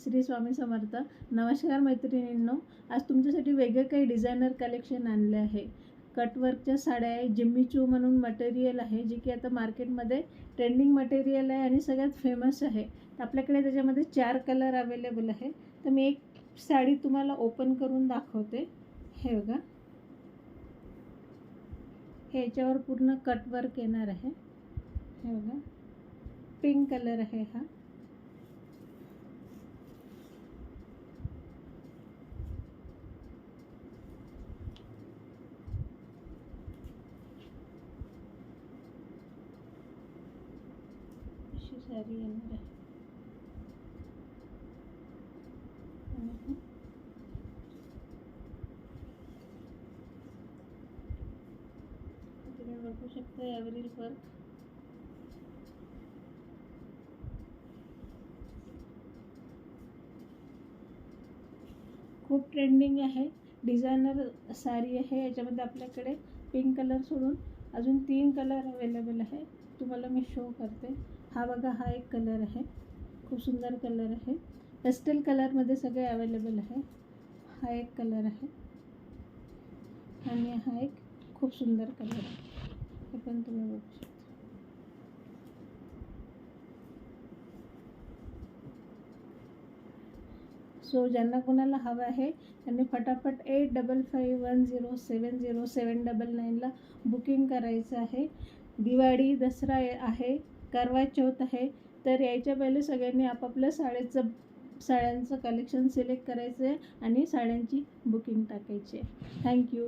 श्री स्वामी समर्थ. नमस्कार मैत्रिणींनो, आज तुमच्यासाठी वेगळं काही डिझायनर कलेक्शन आणले आहे. कटवर्कच्या साड्या आहे. जिम्मी चू म्हणून मटेरियल आहे, जे की आता मार्केटमध्ये ट्रेंडिंग मटेरियल आहे आणि सगळ्यात फेमस आहे. तर आपल्याकडे त्याच्यामध्ये 4 कलर अवेलेबल आहे. तर मी एक साडी तुम्हाला ओपन करून दाखवते. हे बघा, हे याच्यावर पूर्ण कटवर्क येणार आहे. हे बघा, पिंक कलर आहे हा. अशी साडी येणार आहे. तुम्ही बघू शकता यावरील वर्क. खूप ट्रेंडिंग आहे. डिझायनर साडी आहे. याच्यामध्ये आपल्याकडे पिंक कलर सोडून अजून 3 कलर अवेलेबल आहे. तुम्हाला मी शो करते. हा बघा, हा एक कलर आहे. खूप सुंदर कलर आहे. पेस्टल कलरमध्ये सगळे अवेलेबल आहे. हा एक कलर आहे आणि हा एक खूप सुंदर कलर आहे. हे पण तुम्ही बघू शकता. सो ज्यांना कोणाला हवं आहे त्यांनी फटाफट 8551070799ला बुकिंग करायचं आहे. दिवाळी, दसरा आहे, करवा चौथ आहे. तर यायच्या पहिले सगळ्यांनी आपापल्या साड्यांचं कलेक्शन सिलेक्ट करायचं आहे आणि साड्यांची बुकिंग टाकायची आहे. थँक्यू.